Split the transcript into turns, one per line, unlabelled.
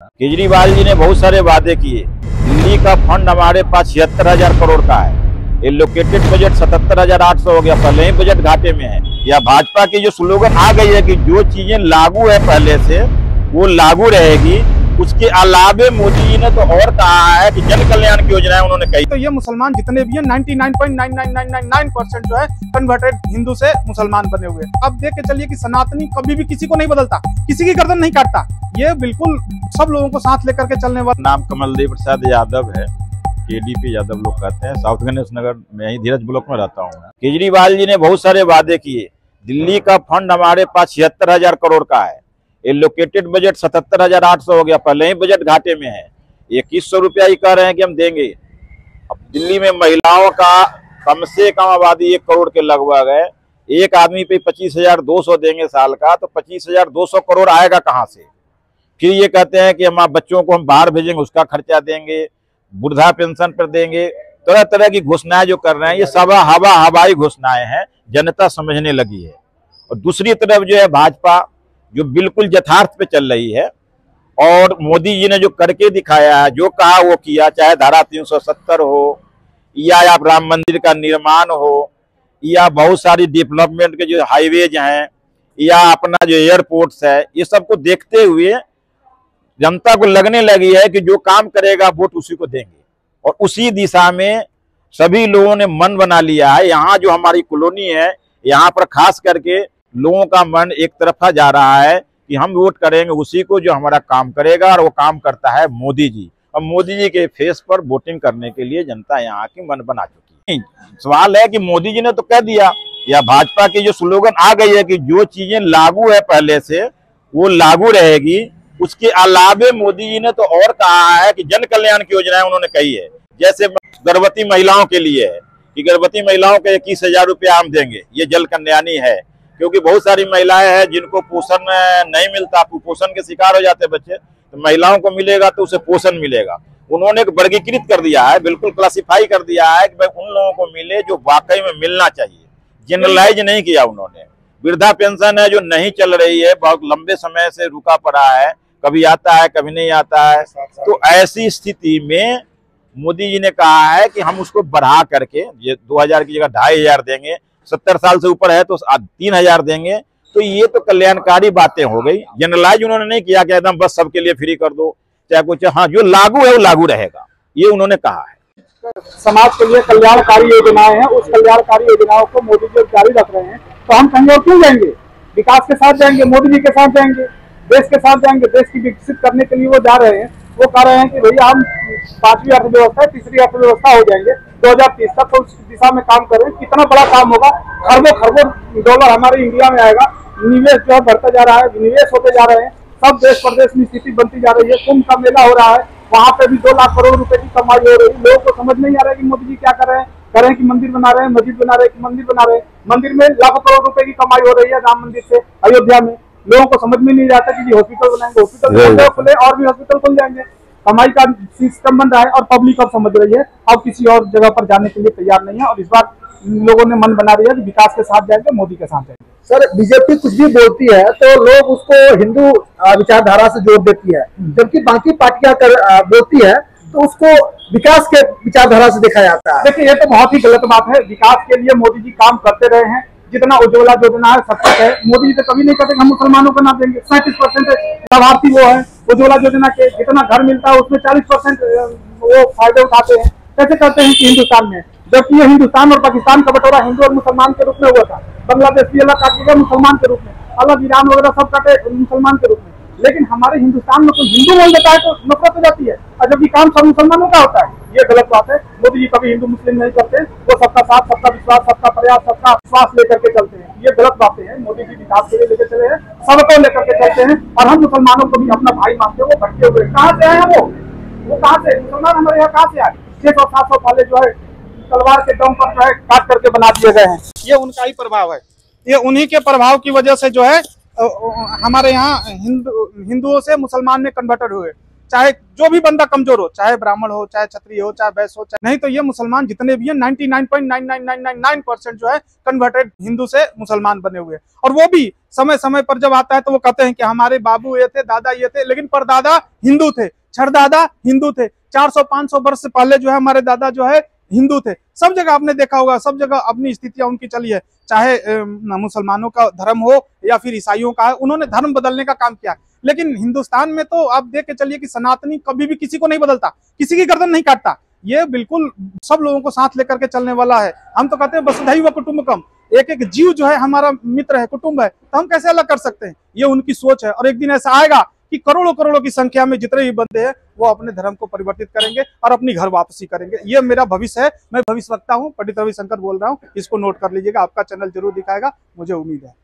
केजरीवाल जी ने बहुत सारे वादे किए। दिल्ली का फंड हमारे पास 76,000 करोड़ का है। एलोकेटेड बजट 77,800 हो गया, पहले ही बजट घाटे में है। या भाजपा की जो स्लोगन आ गई है कि जो चीजें लागू है पहले से वो लागू रहेगी, उसके अलावे मोदी जी ने तो और कहा है कि जन कल्याण की योजनाएं उन्होंने कही।
तो ये मुसलमान जितने भी हैं 99.99999% जो है कन्वर्टेड हिंदू से मुसलमान बने हुए। अब देख के चलिए कि सनातनी कभी भी किसी को नहीं बदलता, किसी की गर्दन नहीं काटता। ये बिल्कुल सब लोगों को साथ लेकर के चलने वाला।
नाम कमलदेव प्रसाद यादव है, केडीपी यादव लोग कहते हैं। साउथ गणेश नगर में ही धीरज ब्लॉक में रहता हूँ। केजरीवाल जी ने बहुत सारे वादे किए। दिल्ली का फंड हमारे पास 76,000 करोड़ का है। एलोकेटेड बजट 77,800 हो गया, पहले ही बजट घाटे में है। 2100 रुपया ही कह रहे हैं कि हम देंगे। अब दिल्ली में महिलाओं का कम से कम आबादी 1 करोड़ के लगभग है। एक आदमी पे 25,200 देंगे साल का, तो 25,200 करोड़ आएगा कहाँ से? फिर ये कहते हैं कि हम बच्चों को हम बाहर भेजेंगे, उसका खर्चा देंगे, वृद्धा पेंशन पर देंगे। तरह तरह की घोषणाएं जो कर रहे हैं, ये सब हवाई घोषणाएं हैं, जनता समझने लगी है। और दूसरी तरफ जो है भाजपा, जो बिल्कुल यथार्थ पे चल रही है। और मोदी जी ने जो करके दिखाया है, जो कहा वो किया, चाहे धारा 370 हो, या आप राम मंदिर का निर्माण हो, या बहुत सारी डेवलपमेंट के जो हाईवेज हैं, या अपना जो एयरपोर्ट्स है, ये सबको देखते हुए जनता को लगने लगी है कि जो काम करेगा वोट उसी को देंगे। और उसी दिशा में सभी लोगों ने मन बना लिया है। यहाँ जो हमारी कॉलोनी है, यहाँ पर खास करके लोगों का मन एक तरफा जा रहा है कि हम वोट करेंगे उसी को जो हमारा काम करेगा, और वो काम करता है मोदी जी। और मोदी जी के फेस पर वोटिंग करने के लिए जनता यहाँ की मन बना चुकी है। सवाल है कि मोदी जी ने तो कह दिया, या भाजपा की जो स्लोगन आ गई है कि जो चीजें लागू है पहले से वो लागू रहेगी, उसके अलावे मोदी जी ने तो और कहा है कि जन कल्याण की योजनाएं उन्होंने कही है। जैसे गर्भवती महिलाओं के लिए है कि गर्भवती महिलाओं को 21,000 रुपया हम देंगे, ये जल कल्याणी है। क्योंकि बहुत सारी महिलाएं हैं जिनको पोषण नहीं मिलता, कुपोषण के शिकार हो जाते बच्चे, तो महिलाओं को मिलेगा तो उसे पोषण मिलेगा। उन्होंने एक वर्गीकृत कर दिया है, बिल्कुल क्लासिफाई कर दिया है कि भाई उन लोगों को मिले जो वाकई में मिलना चाहिए। जनरलाइज नहीं किया उन्होंने। वृद्धा पेंशन है जो नहीं चल रही है, बहुत लंबे समय से रुका पड़ा है, कभी आता है कभी नहीं आता है। तो ऐसी स्थिति में मोदी जी ने कहा है कि हम उसको बढ़ा करके, ये 2,000 की जगह 2,500 देंगे, 70 साल से ऊपर है तो 3,000 देंगे। तो ये तो कल्याणकारी बातें हो गई। जनरलाइज उन्होंने नहीं किया कि एकदम बस सबके लिए फ्री कर दो, चाहे कुछ। हाँ, जो लागू है वो लागू रहेगा, ये उन्होंने कहा है।
समाज के लिए कल्याणकारी योजनाएं हैं, उस कल्याणकारी योजनाओं को मोदी जी जारी रख रहे हैं, तो हम कहीं और क्यों जाएंगे? विकास के साथ जाएंगे, मोदी जी के साथ जाएंगे, देश के साथ जाएंगे। देश की विकसित करने के लिए वो जा रहे हैं। वो कह रहे हैं कि भैया हम 5वीं अर्थव्यवस्था, तीसरी अर्थव्यवस्था हो जाएंगे 2030 तक, तो उस दिशा में काम करें। कितना बड़ा काम होगा, खरबों डॉलर हमारे इंडिया में आएगा। निवेश जो है बढ़ता जा रहा है, विनिवेश होते जा रहे हैं, सब देश प्रदेश में स्थिति बनती जा रही है। कुंभ का मेला हो रहा है, वहाँ पे भी 2 लाख करोड़ रुपए की कमाई हो रही है। लोगों को समझ नहीं आ रहा है कि मोदी जी क्या कर रहे हैं। कह रहे हैं कि मंदिर बना रहे हैं, मस्जिद बना रहे हैं, मंदिर बना रहे हैं। मंदिर में लाखों करोड़ रुपए की कमाई हो रही है राम मंदिर से अयोध्या में। लोगों को समझ में नहीं आता कि हॉस्पिटल बनाएंगे, हॉस्पिटल खुले और भी हॉस्पिटल खुल जाएंगे। कमाई का सिस्टम बन रहा है और पब्लिक अब समझ रही है, अब किसी और जगह पर जाने के लिए तैयार नहीं है। और इस बार लोगों ने मन बना लिया कि विकास के साथ जाएंगे, मोदी के साथ जाएंगे।
सर, बीजेपी कुछ भी बोलती है तो लोग उसको हिंदू विचारधारा से जोड़ देती है, जबकि बाकी पार्टियां बोलती है तो उसको विकास के विचारधारा से देखा जाता है।
देखिए, ये तो बहुत ही गलत बात है। विकास के लिए मोदी जी काम करते रहे हैं। जितना उज्ज्वला योजना है सब कुछ है। मोदी जी तो कभी नहीं कहते हम मुसलमानों को ना देंगे। 37% लाभार्थी वो है उज्ज्वला योजना के। जितना घर मिलता है उसमें 40% वो फायदे उठाते हैं। कैसे कहते हैं कि हिंदुस्तान में, जबकि ये हिंदुस्तान और पाकिस्तान का बंटवारा हिंदू और मुसलमान के रूप में हुआ था। बांग्लादेश भी अलग काटेगा मुसलमान के रूप में, अलग ईरान वगैरह सब काटे मुसलमान के रूप में। लेकिन हमारे हिंदुस्तान में कोई हिंदू बोल देता है तो नफरत हो जाती है, और जबकि काम सब मुसलमानों का होता है। ये गलत बात है। मोदी जी कभी हिंदू मुस्लिम नहीं करते, वो सबका साथ, सबका विश्वास, सबका प्रयास, सबका विश्वास लेकर के चलते हैं। ये गलत बातें हैं। मोदी जी विकास के लिए लेकर चले हैं, सबको लेकर के चलते हैं। और हम मुसलमानों को भी अपना भाई मानते हैं। वो भटके हुए कहाँ से आए हैं? वो कहाँ से मुसलमान हमारे यहाँ कहाँ से आए? 600-700 साल जो है तलवार के दम पर जो है काट करके बना दिए गए हैं। ये उनका ही प्रभाव है। ये उन्हीं के प्रभाव की वजह से जो है हमारे यहाँ हिंदुओं से मुसलमान में कन्वर्टेड हुए। चाहे जो भी बंदा कमजोर हो, चाहे ब्राह्मण हो, चाहे क्षत्रिय हो, चाहे वैश्य हो, चाहे नहीं तो ये मुसलमान जितने भी हैं 99.99999% जो है कन्वर्टेड हिंदू से मुसलमान बने हुए हैं। और वो भी समय समय पर जब आता है तो वो कहते हैं कि हमारे बाबू ये थे, दादा ये थे, लेकिन परदादा हिंदू थे, छठदादा हिंदू थे, 400-500 वर्ष से पहले जो है हमारे दादा जो है हिंदू थे। सब जगह आपने देखा होगा, सब जगह अपनी स्थितियां उनकी चली है, चाहे मुसलमानों का धर्म हो या फिर ईसाइयों का है, उन्होंने धर्म बदलने का काम किया। लेकिन हिंदुस्तान में तो आप देख के चलिए कि सनातनी कभी भी किसी को नहीं बदलता, किसी की गर्दन नहीं काटता, ये बिल्कुल सब लोगों को साथ लेकर के चलने वाला है। हम तो कहते हैं वसुधैव कुटुंबकम, एक एक जीव जो है हमारा मित्र है, कुटुंब है, तो हम कैसे अलग कर सकते हैं? ये उनकी सोच है। और एक दिन ऐसा आएगा कि करोड़ों करोड़ों की संख्या में जितने भी बंदे हैं वो अपने धर्म को परिवर्तित करेंगे और अपनी घर वापसी करेंगे। ये मेरा भविष्य है, मैं भविष्य वक्ता हूँ, पंडित रविशंकर बोल रहा हूँ, इसको नोट कर लीजिएगा, आपका चैनल जरूर दिखाएगा, मुझे उम्मीद है।